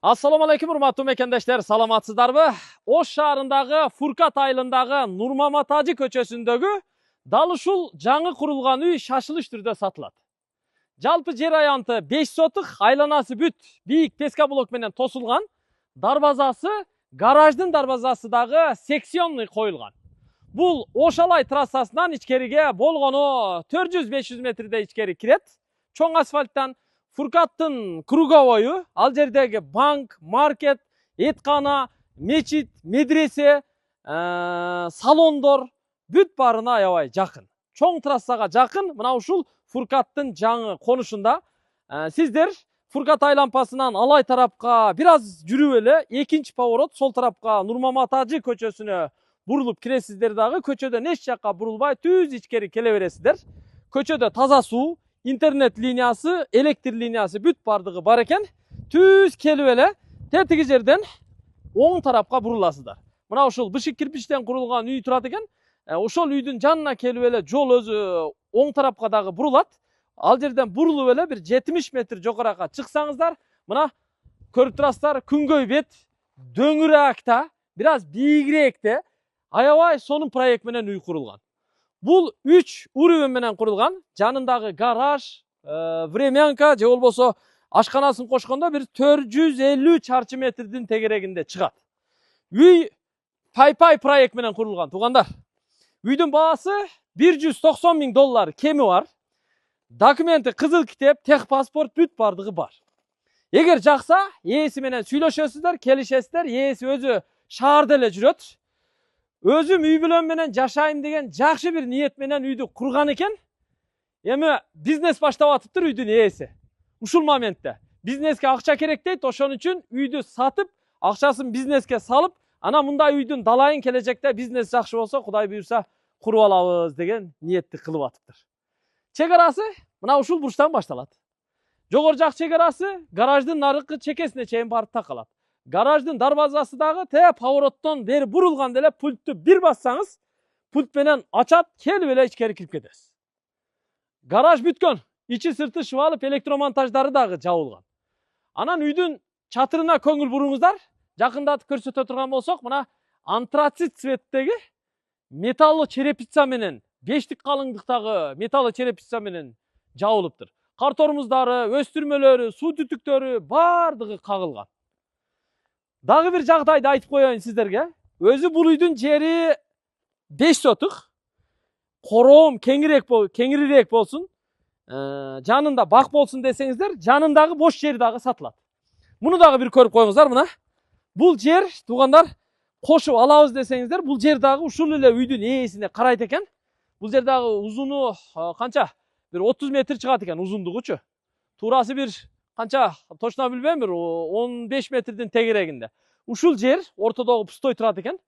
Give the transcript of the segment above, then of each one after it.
Assalamu алейкум, урматтуу мекендештер, саламатсыздарбы? Ош шаарындагы Фуркат айылындагы Нурмамат Ажы көчөсүндөгү дал ушул жаңы курулган үй шашылыш түрдө сатылат. Жалпы жер аянты 5 сотук, айланасы бүт бийик песка блок менен тосулган, дарбазасы гараждын дарбазасы дагы секционный коюлган. Бул Ошалай трассасынан ичкериге болгону 400-500 метрдей ичкери кирет. Чоң асфальттан Фуркаттын круговою, ал жердеги банк, маркет, эткана, мечит, медресе, салондор бүт барына аябай жакын. Чоң трассага жакын, мына ушул Фуркаттын жаңы конушунда. Сиздер Фуркат айлампасынан алай тарапка бир аз жүрүп эле, экинчи поворот сол тарапка Нурмамат Ажы көчөсүнө бурулуп киресиздер дагы, көчөдөн эч жакка бурулбай түз ичкери келе бересиздер. Көчөдө таза суу, интернет линиясы, электр линиясы бүт бардыгы бар экен. Түз келип эле тетиги жерден оң тарапка буруласыздар. Мына ушул бышык кирпичтен курулган үй турат экен. Ошол үйдүн жанына келип эле жол өзү оң тарапка дагы бурулат. Ал жерден бурулуп эле бир 70 метр жогорага чыксаңыздар, мына көрүп турасыздар, күнгөй бет, дөңүрөкта, бир аз бийигирээкте аябай сонун проект менен үй курулган. Бул 3 уровень менен курулган. Жанындагы гараж, времянка же болбосо ашканасын кошкондо бир 450 чарчы метрдин тегерегинде чыгат. Үй пай проект менен курулган, туугандар. Үйдүн баасы $190 000 кеми бар. Документи кызыл китеп, техпаспорт бүт бардыгы бар. Эгер жакса, ээси менен сүйлөшөсүздөр, келишесиздер, ээси өзү шаарда эле жүрөт. Өзүм үй бүлөм менен жашайм деген жакшы бир ниет менен үйдү курган экен. Эми бизнес баштап атыптыр үйдүн ээси. Ушул моментте бизнеске акча керек дейт, ошон үчүн үйдү сатып, акчасын бизнеске салып, ана мындай үйдүн далайын келечекте бизнес жакшы болсо, Кудай буйрса куруп алабыз деген ниетти кылып атыптыр. Чек арасы мына ушул бурчтан башталат. Жогору жак чек арасы гараждын наркы чекесине чейин барып такалат. Гараждын дарбазасы дагы повороттон бери бурулганда эле пультту бир бассаңыз, пульт менен ачат, келип эле ичкери кирип кетесиз. Гараж бүткөн, ичи сырты шыбалып, электромонтаждары дагы жабылган. Анан үйдүн чатырына көңүл буруңуздар. Жакындатып көрсөтө турган болсок, мына антрацит цветтеги металлы черепица менен, 5тик калыңдыктагы металлы черепица менен жабылыптыр. Кар тормуздары, өстүрмөлөрү, суу түтүктөрү бардыгы кагылган. Дагы бир жагдайды айтып коеюн сиздерге. Өзү бул үйдүн жери 5 сотук. Короом кеңирирээк болсун. Жанында бак болсун десеңиздер, жанындагы бош жер дагы сатылат. Муну дагы бир көрүп коюңуздар мына. Бул жер, туугандар, кошуп алабыз десеңиздер, бул жер дагы ушул эле үйдүн ээсине карайт экен. Бул жер дагы узуну канча? Бир 30 метр чыгат экен узундугучу. Туурасы бир канча точно билбейм, бир 15 метрдин тегерегинде. Ушул жер ортодогу пустой турат экен.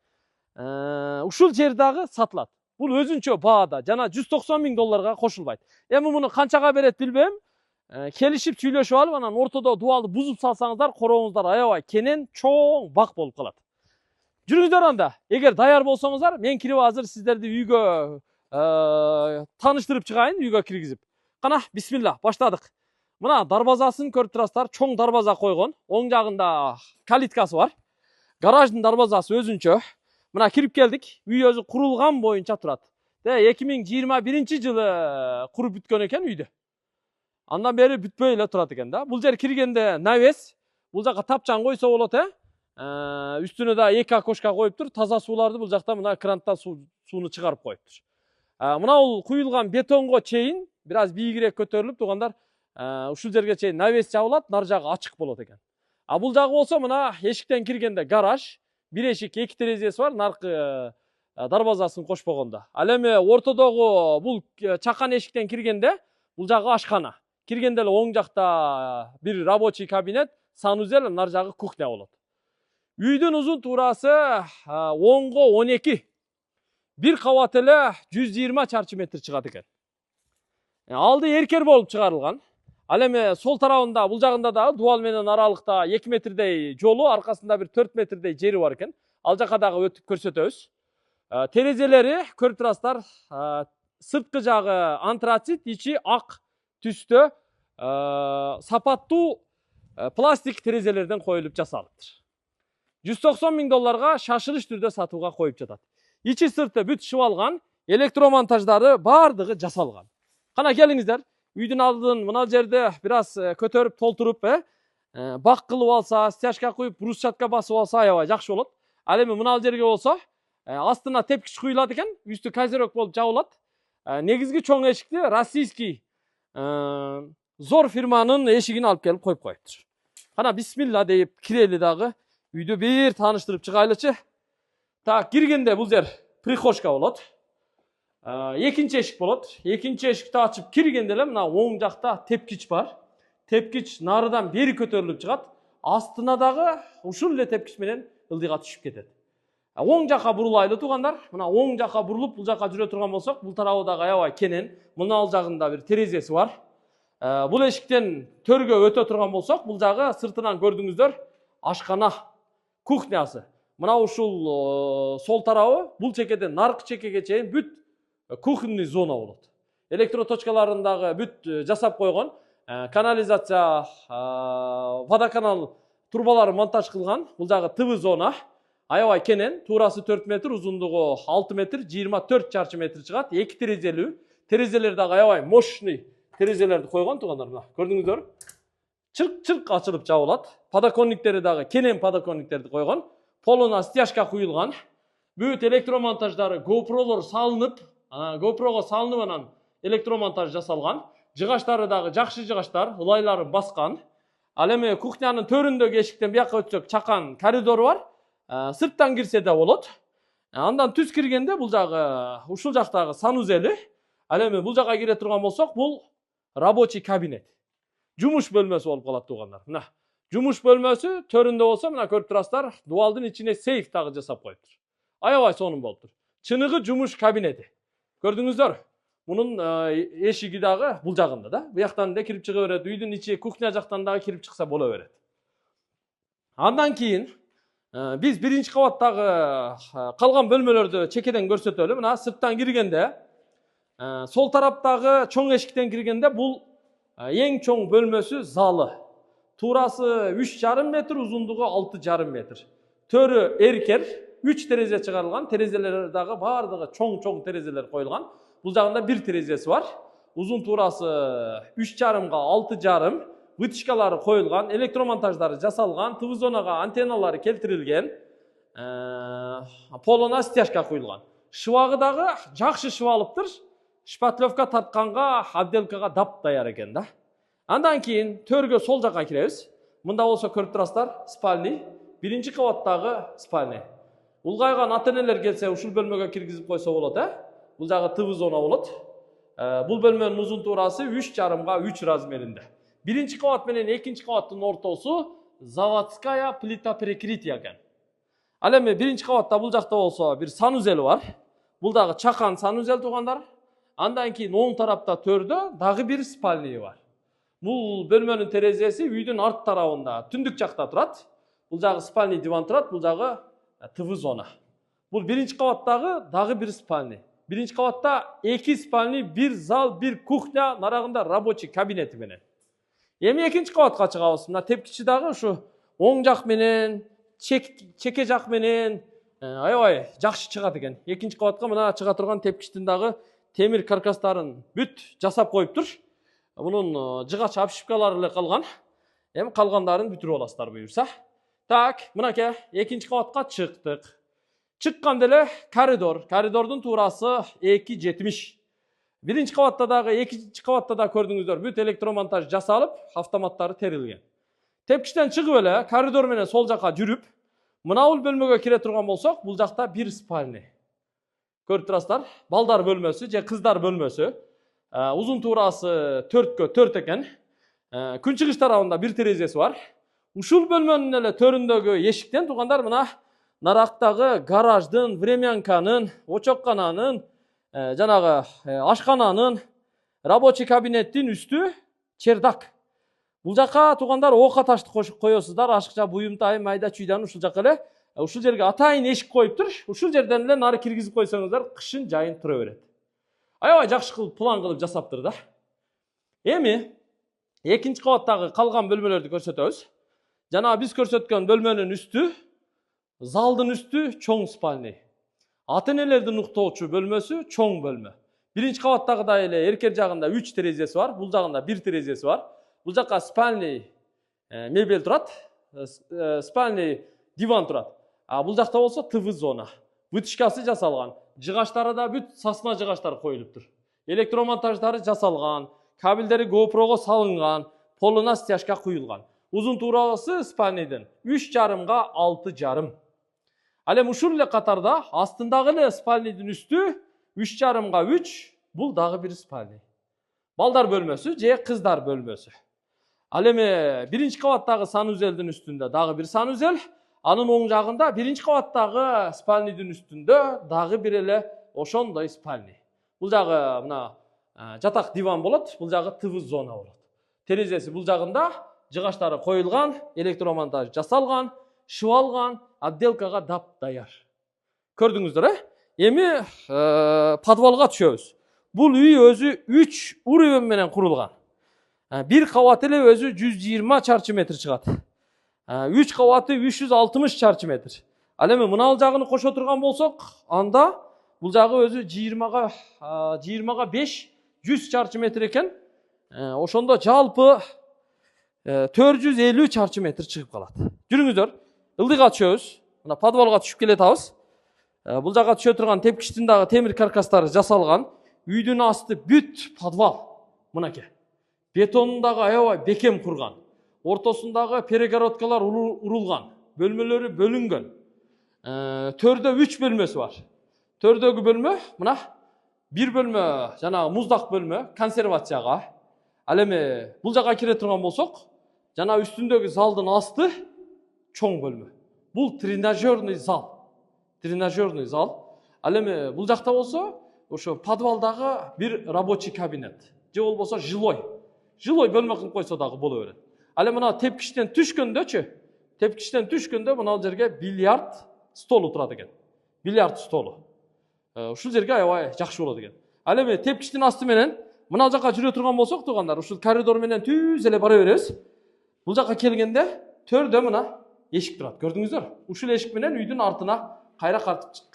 Ушул жер дагы сатылат. Бул өзүнчө баада, жана $190 000 кошулбайт. Эми муну канчага берет билбейм. Келишип сүйлөшүп алып, анан ортодо дубалды бузуп салсаңыздар, корооңуздар аябай кенен, чоң бак болуп калат. Жүрүңүздөр анда. Эгер даяр болсоңуздар, мен кирип азыр сиздерди үйгө таныштырып чыгайын, үйгө киргизип. Кана, бисмилла, баштадык. Мына дарбазасын көрүп турасыздар, чоң дарбаза койгон. Оң жагында калиткасы бар. Гараждын дарбазасы өзүнчө. Мына кирип келдик. Үй өзү курулган боюнча турат. 2021 жылы куруп бүткөн экен үйдү. Андан бери бүтпөй эле турат экен да. Бул жер киргенде навес. Бул жака тапчан койсо болот, Үстүнө да 2 окошко коюптур. Таза сууларды бул жакта мына кранттан сууну чыгарып коюптур. Мына бул куюлган бетонго чейин бир аз бийигирээк көтөрүлүп, туугандар, ушул жерге чейин навес жабылат, нар жагы ачык болот экен. Бул жагы болсо мына эшиктен киргенде гараж, бир эшик, 2 терезеси бар, наркы дарбазасын кошпогондо. Ал эми ортодогу бул чакан эшиктен киргенде бул жагы ашкана. Киргенде эле оң жакта бир рабочий кабинет, санузел, нар жагы кухня болот. Үйдүн узун туурасы оңго 12. Бир кабат эле 120 чарчы метр чыгат экен. Алды эркер болуп чыгарылган. Ал эми сол тарабында, бул жагында да дубал менен аралыкта 2 метрдей жолу, аркасында бир 4 метрдей жери бар экен. Ал жака дагы өтүп көрсөтөбүз. Терезелери көрүп турасыздар, сырткы жагы антрацит, ичи ак түстө, сапаттуу Plastik терезелерден коюлуп жасалыптыр. 190 000 долларга шашылыш түрдө сатууга коюп жатат. Ичи сырты бүт шыбалган, электромонтаждары бардыгы жасалган. Кана келиңиздер, үйдүн алдын мына жерде бир аз көтөрүп толтуруп, бак кылып алса, стяжка куюп, брусчатка басып алса аябай жакшы болот. Ал эми мына жерге болсо, астына тепкич куюлат экен, үстү козерок болуп жабылат. Негизги чоң эшикти российский Зор фирманын эшигин алып келип коюп коюптур. Кана бисмилла деп кирели дагы, үйдү бир тааныштырып чыгайлычы. Так, киргенде бул жер прихожка болот. Экинчи эшик болот. Экинчи эшикти ачып киргенде эле мына оң жакта тепкич бар. Тепкич нарыдан бери көтөрүлүп чыгат. Астына дагы ушул эле тепкич менен ылдыйга түшүп кетет. Оң жака бурулайлы туугандар. Мына оң жака бурулуп бул жака жүрө турган болсок, бул тарабы дагы аябай кенен. Мына ал жагында бир терезеси бар. Бул эшиктен төргө өтө турган болсок, бул жагы сыртынан көрдүңүздөр ашкана, кухнясы. Мына ушул сол тарабы бул чекеден наркы чекеге чейин бүт кухонный зона болот. Электроточкаларын дагы бүт жасап койгон. Канализация, водоканал турбалары монтаж кылган. Бул жагы ТВ зона. Аябай кенен, туурасы 4 метр, узундугу 6 метр, 24 чарчы метр чыгат. 2 терезелүү. Терезелер дагы аябай мощный терезелерди койгон туугандар. Мына көрдүңүздөр. Чырк-чырк ачылып жабылат. Подоконниктери дагы кенен подоконниктерди койгон. Полуна стяжка куюлган. Бүт электромонтаждары GoPro'лор салынып, GoPro'го салынып анан электромонтаж жасалган. Жыгаштары дагы жакшы жыгаштар, ылайлары баскан. Ал эми кухнянын төрүндөгү эшиктен бияка өтсөк чакан коридор бар. Сырттан кирсе да болот. Андан түз киргенде бул жагы ушул жактагы санузели. Ал эми бул жака кире турган болсок, бул рабочий кабинет. Жумуш бөлмөсү болуп калат туугандар. Мына жумуш бөлмөсү төрүндө болсо, мына көрүп турасыздар, дубалдын ичине сейф дагы жасап коюптур. Аябай сонун болуптур. Чыныгы жумуш кабинети. Көрдүңүздөр? Мунун эшиги дагы бул жагында да. Бу жактан да кирип чыга берет. Үйдүн ичи кухня жактан дагы кирип чыкса боло берет. Андан кийин биз биринчи кабаттагы калган бөлмөлөрдү чекеден көрсөтөлү. Мына сырттан киргенде, сол тараптагы чоң эшиктен киргенде бул эң чоң бөлмөсү залы. Туурасы 3,5 метр, узундугу 6,5 метр. Төрү эркер, 3 терезе чыгарылган. Терезелер дагы бардыгы чоң терезелер коюлган. Бул жагында бир терезеси бар. Узун туурасы 3,5 6,5. Вытяжкалары коюлган, электромонтаждары жасалган, ТВ зонага антенналары келтирилген. Полуна стяжка куюлган. Шыбагы дагы жакшы шыбалыптыр. Шпатлевка тартканга, отделкага дап даяр экен да. Андан кийин төргө сол жака киребиз. Мында болсо көрүп турасыздар, спальный. Биринчи кабаттагы спальный. Улгайган ата-энелер келсе, ушул бөлмөгө киргизип койсо болот, Бул жагы ТВ зона болот. Бул бөлмөнүн узун туурасы 3,5 3 размеринде. Биринчи кабат менен экинчи кабаттын ортосу заводская плита перекрытия экен. Ал эми биринчи кабатта бул жакта болсо бир санузел бар. Бул дагы чакан санузел туугандар. Андан кийин оң тарапта төрдө дагы бир спальный бар. Бул бөлмөнүн терезеси үйдүн арт тарабында, түндүк жакта турат. Бул жагы спальный диван турат, бул жагы ТВ зона. Бул биринчи кабаттагы дагы бир спальный. Биринчи кабатта 2 спальный, 1 зал, 1 кухня, нарагында рабочий кабинети менен. Эми экинчи кабатка чыгабыз. Мына тепкичи дагы ушу оң жак менен, чеке жак менен аябай жакшы чыгат экен. Экинчи кабатка мына чыга турган тепкичтин дагы темир каркастарын бүт жасап коюптур. Мунун жыгач обшивкалары эле калган. Эми калгандарын бүтүрүп аласыздар буюрса. Так, мынакей экинчи кабатка чыктык. Чыкканда эле коридор. Коридордун туурасы 2,70. Биринчи кабатта дагы, экинчи кабатта да көрдүңүздөр, бүт электромонтаж жасалып, автоматтары терилген. Тепкичтен чыгып эле коридор менен сол жака жүрүп, мына бул бөлмөгө кире турган болсок, бул жакта бир спальный. Көрүп турасыздар, балдар бөлмөсү же кыздар бөлмөсү. Узун туурасы 4кө 4 экен. Күнчыгыш тарабында бир терезеси бар. Ушул бөлмөнүн эле төрүндөгү эшиктен туугандар мына нарактагы гараждын, времянканын, очоккананын, жанагы ашкананын, рабочий кабинеттин үстү чердак. Бул жака туугандар ока ташты кошуп коесуздар, ашыкча буюмтай, майда чүйдан ушул жака эле. Ушул жерге атайын эшик коюптур. Ушул жерден эле нары киргизип койсоңуздар, кышын жайын тура берет. Аябай жакшы кылып план кылып жасаптыр да. Эми Экинчи кабаттагы калган бөлмөлөрдү көрсөтөбүз. Жана биз көрсөткөн бөлмөнүн үстү, залдын үстү чоң спальный. Ата-энелердин уктоочу бөлмөсү чоң бөлмө. Биринчи кабаттагыдай эле эркек жагында 3 терезеси бар, бул жагында 1 терезеси бар. Бул жакка спальный мебель турат, спальный диван турат. А бул жакта болсо ТВ зона. Вытяжкасы жасалган. Жыгаштары да бүт сасма жыгаштар коюлуптур. Электромонтаждары жасалган, кабелдери GoPro'го салынган, полуна стяжка куюлган. Узун туурасы спальныйдын 3,5 6,5. Ал эми ушул эле катарда астындагы эле спальныйдын үстү 3,5 3, бул дагы бир спальный. Балдар бөлмөсү же кыздар бөлмөсү. Ал эми биринчи кабаттагы санузелдин үстүндө дагы бир санузел, анын оң жагында биринчи кабаттагы спальныйдын үстүндө дагы бир эле ошондой спальный. Бул жагы мына жатак диван болот, бул жагы ТВ зона болот. Терезеси бул жагында жыгаштары коюлган, электромонтаж жасалган, шыбалган, отделкага дап даяр. Көрдүңүздөр, Эми подвалга түшөбүз. Бул үй өзү 3 уровень менен курулган. Бир кабат эле өзү 120 чарчы метр чыгат. 3 кабаты 360 чарчы метр. Ал эми мына жагын кошо турган болсок, анда бул жагы өзү 20га 5 100 чарчы метр экен. Ошондо жалпы 450 чарчы метр чыгып калат. Жүрүңүздөр, ылдыйга түшөбүз. Мына подвалга түшүп келатабыз. Бул жака түшө турган тепкичтин дагы темир каркастары жасалган. Үйдүн асты бүт подвал. Мынакей. Бетонун дагы аябай бекем курган. Ортосундагы перегородкалар урулган. Бөлмөлөрү бөлүнгөн. Төрдө 3 бөлмөсү бар. Төрдөгү бөлмө, мына бир бөлмө, жанагы муздак бөлмө, консервацияга. Ал эми бул жака кире турган болсок, жана үстүндөгү залдын асты чоң бөлмө. Бул тренажерный зал. Тренажерный зал. Ал эми бул жакта болсо, ошо подвалдагы бир рабочий кабинет. Же болбосо жилой. Жилой бөлмө кылып койсо дагы боло берет. Ал эми мына тепкичтен түшкөндө мына жерге бильярд столу турат экен. Бильярд столу. Ушул жерге аябай жакшы болот экен. Ал эми тепкичтин асты менен мына жака жүрө турган болсок туугандар, ушул коридор менен түз эле бара беребиз. Бул жака келгенде төрдө мына эшик турат. Көрдүңүздөр? Ушул эшик менен үйдүн артына кайра картып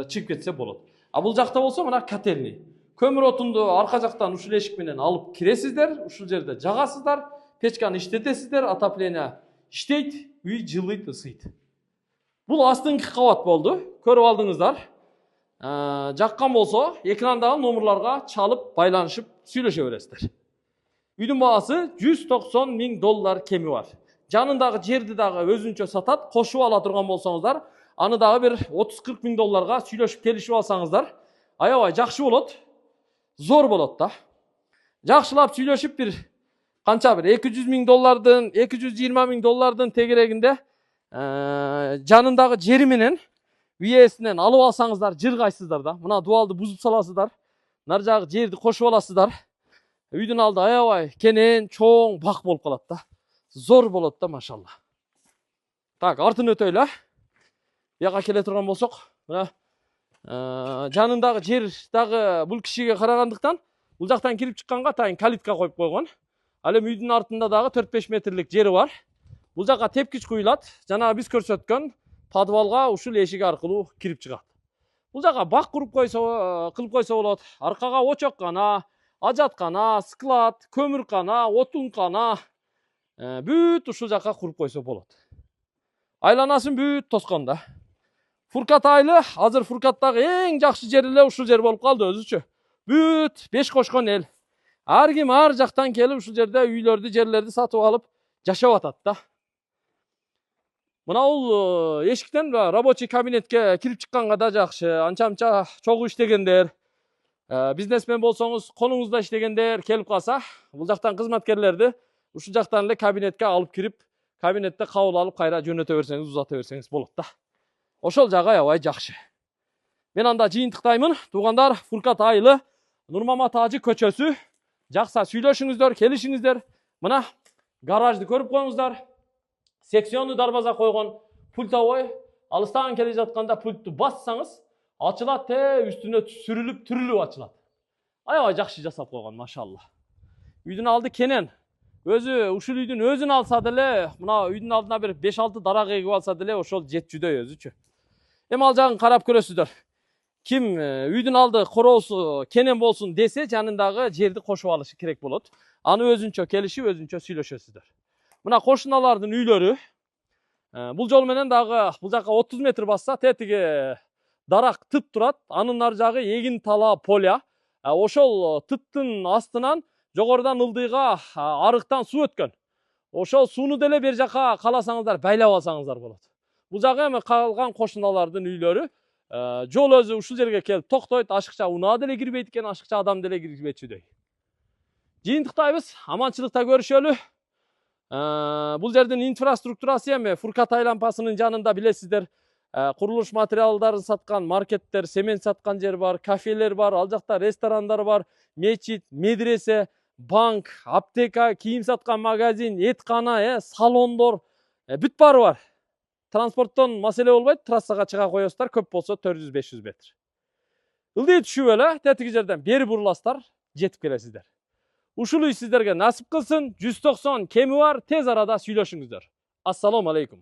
чыгып кетсе болот. А бул жакта болсо мына котельный. Көмүр отунду арка жактан ушул эшик менен алып киресиздер, ушул жерде жагасыздар, печканы иштетесиздер, отопление иштейт, үй жылыйт, ысыйт. Бул астыңкы кабат болду. Көрүп алдыңыздар. Жаккан болсо экрандагы номерларга чалып, байланышып сүйлөшө бересиздер. Үйдүн баасы $190 000 кеми бар. Жанындагы жерди дагы өзүнчө сатат, кошуп ала турган болсоңуздар, аны дагы бир $30-40 000 сүйлөшүп келишип алсаңыздар, аябай жакшы болот. Зор болот да. Жакшылап сүйлөшүп бир канча бир $200 000, $220 000 тегерегинде жанындагы жери менен үйесинен алып алсаңыздар, жыргайсыздар да. Мына дуалды бузуп саласыздар. Нар жагы жерди кошуп аласыздар. Үйдүн алды аябай кенен, чоң, бак болуп калат да. Зор болот да, машалла. Так, артын өтөйлө. Буяка келе турган болсок, мына жанындагы жер дагы бул кишиге карагандыктан бул жактан кирип чыкканга атайын калитка коюп койгон. Ал эми үйдүн артында дагы 4-5 метрлик жери бар. Бул жака тепкич куюлат. Жана биз көрсөткөн подвалга ушул эшик аркылуу кирип чыгат. Бул жака бак кылып койсо болот. Аркага очоккана, ажаткана, склад, көмүркана, отункана бүт ушул жака куруп койсо болот. Айланасын бүт тоскон да. Фуркат айылы азыр Фуркаттагы эң жакшы жер эле ушул жер болуп калды өзүчө. Бүт 5 кошкон эл. Ар ким ар жактан келип ушул жерде үйлөрдү, жерлерди сатып алып жашап атат да. Мына бул эшиктен рабочий кабинетке кирип чыкканга да жакшы. Анча-мынча чогуу иштегендер, бизнесмен болсоңуз, колуңузда иштегендер келип калса, бул жактан кызматкерлерди ушул жактан эле кабинетке алып кирип, кабинетте кабыл алып кайра жөнөтө берсеңиз, узата берсеңиз болот да. Ошол жагы аябай жакшы. Мен анда жыйынтыктаймын. Туугандар, Фуркат айылы, Нурмамат Ажы көчөсү. Жакса сүйлөшүңүздөр, келишиңиздер. Мына гаражды көрүп коюңуздар. Секционный дарбаза койгон, пультовой. Алыстан келе жатканда пультту бассаңыз, ачылат, үстүнө сүрүлүп, түрүлүп ачылат. Аябай жакшы жасап койгон, машалла. Үйдүн алды кенен. өзү ушул үйдүн өзүн алса деле, мына үйдүн алдына бир 5-6 дарак эгип алса деле ошол жетчүдөй өзүчү. Эми ал жагын карап көрөсүздөр. Ким үйдүн алды короосу кенен болсун десе, жанындагы жерди кошуп алышы керек болот. Аны өзүнчө келишип, өзүнчө сүйлөшөсүздөр. Мына кошуналардын үйлөрү бул жол менен дагы бул жака 30 метр басса, тетиги дарак тып турат. Анын ар жагы эгин тала поля. Ошол тыптын астынан жогорудан ылдыйга арыктан суу өткөн. Ошол сууну деле бер жака кааласаңыздар байлап алсаңыздар болот. Бул жагы эми калган кошуналардын үйлөрү. Жол өзү ушул жерге келип токтойт. Ашыкча унаа деле кирбейт экен, ашыкча адам деле кирбечүдөй. Жыйынтыктайбыз, аманчылыкта көрүшөлү. Бул жердин инфраструктурасы эми Фуркат айлампасынын жанында билесиздер, курулуш материалдарын саткан маркеттер, семент саткан жер бар, кафелер бар, ал жакта ресторандар бар, мечит, медресе, банк, аптека, кийим саткан магазин, эткана, салондор, бүт баары бар. Транспорттон маселе болбойт, трассага чыга коесуздар, көп болсо 400-500 метр. Ылдый түшүп эле тетиги жерден бери буруласыздар, жетип келесиздер. Ушул үй сиздерге насип кылсын. 190 кеми бар, тез арада сүйлөшүңүздөр. Ассаламу алейкум.